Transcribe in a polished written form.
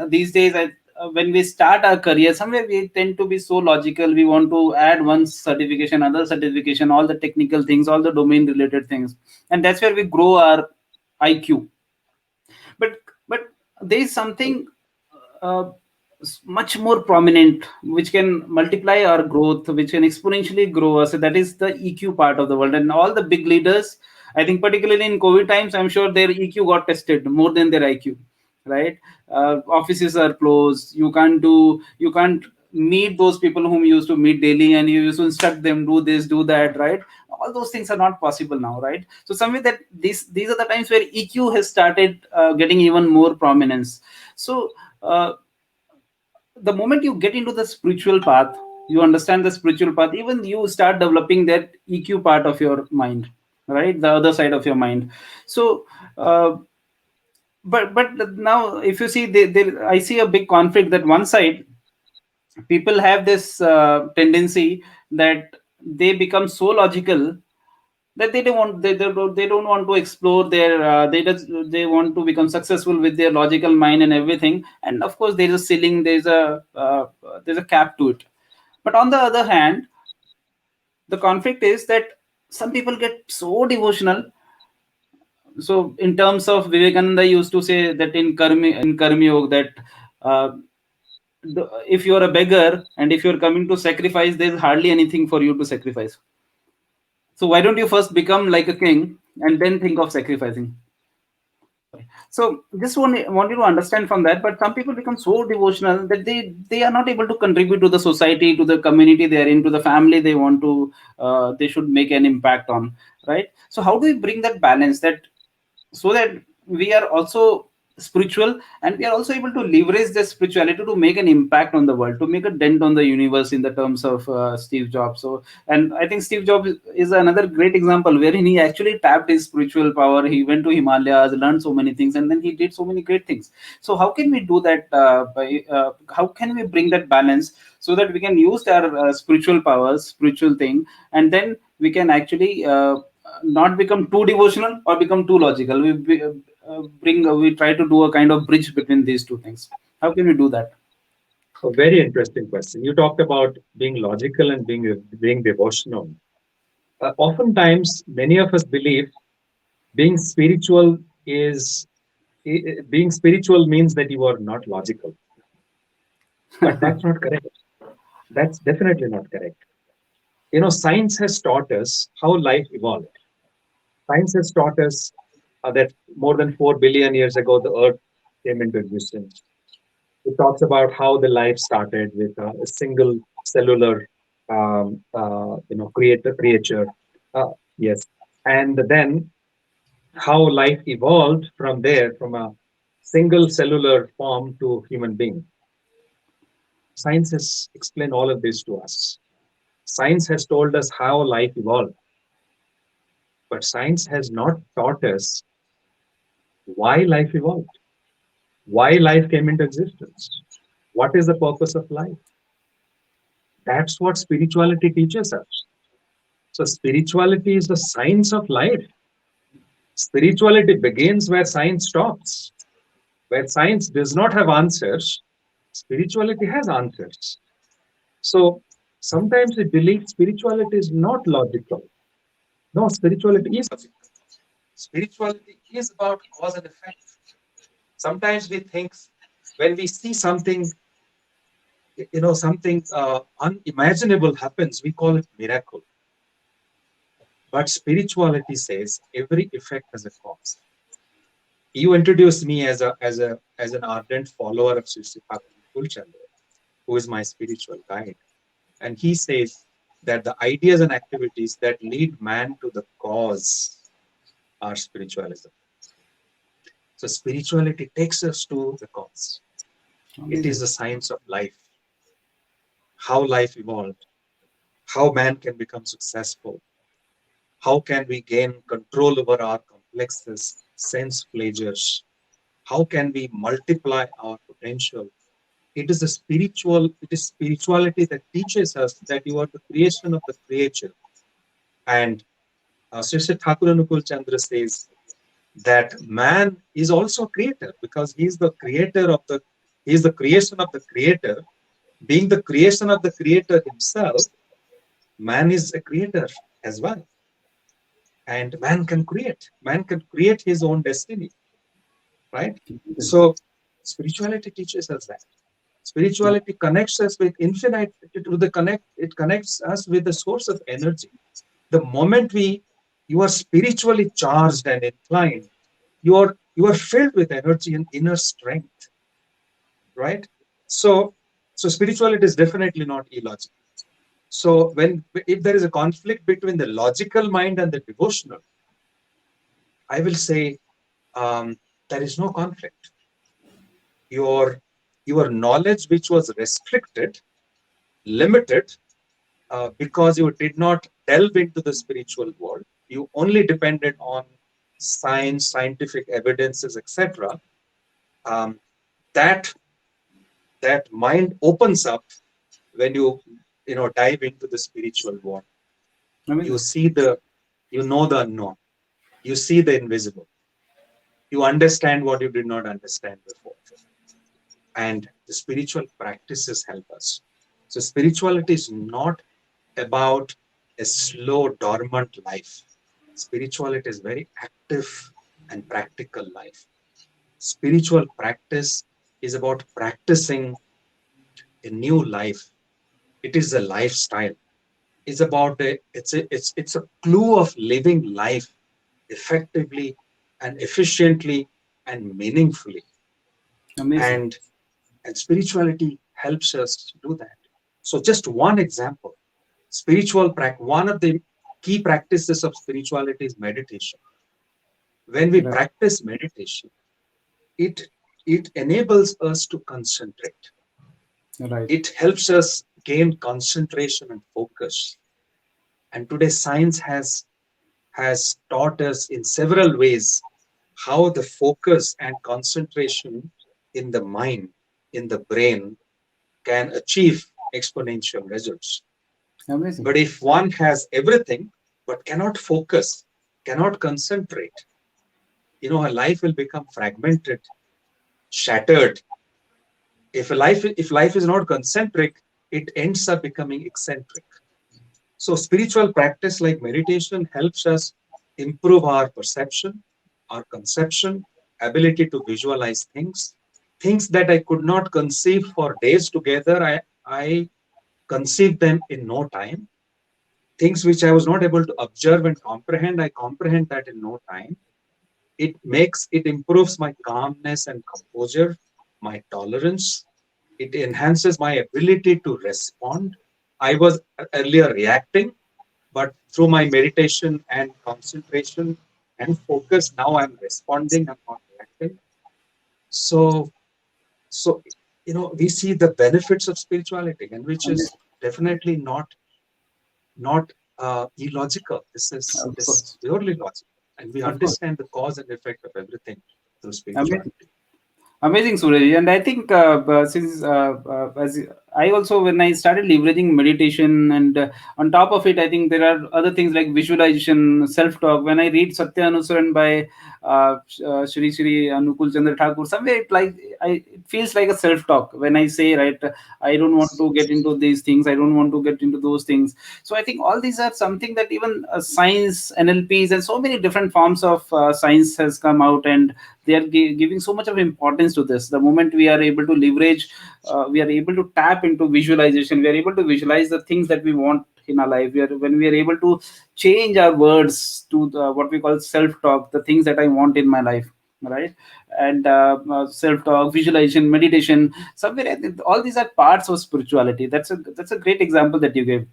these days, when we start our career, somewhere we tend to be so logical. We want to add one certification, other certification, all the technical things, all the domain related things, and that's where we grow our IQ. But there is something uh, much more prominent which can multiply our growth, which can exponentially grow us. So that is the EQ part of the world. And all the big leaders, I think particularly in COVID times, I'm sure their EQ got tested more than their IQ, right? Offices are closed. You can't meet those people whom you used to meet daily, and you used to instruct them, do this, do that, right? All those things are not possible now, right? So somewhere that these are the times where EQ has started getting even more prominence. So the moment you get into the spiritual path, you understand the spiritual path, even you start developing that EQ part of your mind, right? The other side of your mind. So but now if you see, I see a big conflict that one side people have this tendency that they become so logical that they don't want to explore their they want to become successful with their logical mind and everything. And of course there's a ceiling, there's a cap to it. But on the other hand, the conflict is that some people get so devotional. So in terms of Vivekananda used to say that in Karma Yoga, that uh, if you're a beggar and if you're coming to sacrifice, there's hardly anything for you to sacrifice. So why don't you first become like a king and then think of sacrificing? So just want you to understand from that. But some people become so devotional that they are not able to contribute to the society, to the community they are in, to the family they want to they should make an impact on, right? So how do we bring that balance, that so that we are also spiritual and we are also able to leverage the spirituality to make an impact on the world, to make a dent on the universe, in the terms of Steve Jobs. So, and I think Steve Jobs is another great example wherein he actually tapped his spiritual power. He went to Himalayas, learned so many things, and then he did so many great things. So how can we do that how can we bring that balance so that we can use our spiritual powers, spiritual thing, and then we can actually not become too devotional or become too logical. We try to do a kind of bridge between these two things. How can we do that? A very interesting question. You talked about being logical and being devotional. Oftentimes, many of us believe being spiritual is being spiritual means that you are not logical, but that's not correct. That's definitely not correct. You know, science has taught us how life evolved. Science has taught us that more than 4 billion years ago, the Earth came into existence. It talks about how the life started with a single cellular, creature. Yes, and then how life evolved from there, from a single cellular form to human being. Science has explained all of this to us. Science has told us how life evolved, but science has not taught us why life evolved, why life came into existence, what is the purpose of life. That's what spirituality teaches us. So, spirituality is the science of life. Spirituality begins where science stops. Where science does not have answers, spirituality has answers. So, sometimes we believe spirituality is not logical. No, spirituality is logical. Spirituality is about cause and effect. Sometimes we think when we see something, something unimaginable happens, we call it miracle. But spirituality says every effect has a cause. You introduced me as an ardent follower of Sri Sri Kulchandra, who is my spiritual guide, and he says that the ideas and activities that lead man to the cause are spiritualism. So spirituality takes us to the cause. It is Amazing. the science of life, how life evolved, how man can become successful, how can we gain control over our complexes, sense pleasures, how can we multiply our potential. It is spirituality that teaches us that you are the creation of the creature. And Sri Sri Thakur Anukul Chandra says that man is also creator because he is the creator of the He is the creation of the creator. Being the creation of the creator himself, man is a creator as well. And man can create his own destiny, right? So spirituality teaches us that. Spirituality connects us with infinite, it connects us with the source of energy. The moment you are spiritually charged and inclined, you are filled with energy and inner strength, right? So so spirituality is definitely not illogical. So when if there is a conflict between the logical mind and the devotional, I will say there is no conflict. Your your knowledge, which was restricted, limited, because you did not delve into the spiritual world, you only depended on science, scientific evidences, etc. Um, that that mind opens up when you dive into the spiritual world. You Amazing. see you know the unknown, you see the invisible, you understand what you did not understand before, and the spiritual practices help us. So spirituality is not about a slow dormant life. Spirituality is very active and practical life. Spiritual practice is about practicing a new life. It is a lifestyle. It's about it's a clue of living life effectively and efficiently and meaningfully. Amazing. And and spirituality helps us do that. So just one example, one of the key practices of spirituality is meditation. When we Right. practice meditation, it it enables us to concentrate. Right. It helps us gain concentration and focus. And today science has taught us in several ways how the focus and concentration in the mind, in the brain, can achieve exponential results. Amazing. But if one has everything but cannot focus, cannot concentrate, a life will become fragmented, shattered. If life is not concentric, it ends up becoming eccentric. So spiritual practice like meditation helps us improve our perception, our conception, ability to visualize things that I could not conceive for days together. I conceived them in no time. Things which I was not able to observe and comprehend, I comprehend that in no time. It improves my calmness and composure, my tolerance. It enhances my ability to respond. I was earlier reacting, but through my meditation and concentration and focus, now I'm responding, I'm not reacting. So, so we see the benefits of spirituality, and which is Amazing. definitely not illogical. This is Of this is course. purely logical, and we Of course. understand the cause and effect of everything through Amazing. spirituality. Amazing, Suraj. And I think since as I also, when I started leveraging meditation, and on top of it, I think there are other things like visualization, self-talk. When I read Satya Anusaran by Shri Shri Anukul Chandra Thakur, somewhere it feels like a self-talk when I say, right, I don't want to get into these things, I don't want to get into those things. So I think all these are something that even science, NLPs, and so many different forms of science has come out, and they are giving so much of importance to this. The moment we are able to leverage, we are able to tap into visualization, we are able to visualize the things that we want in our life. When we are able to change our words to what we call self talk, the things that I want in my life, right? And self talk, visualization, meditation, somewhere I think all these are parts of spirituality. That's a great example that you gave.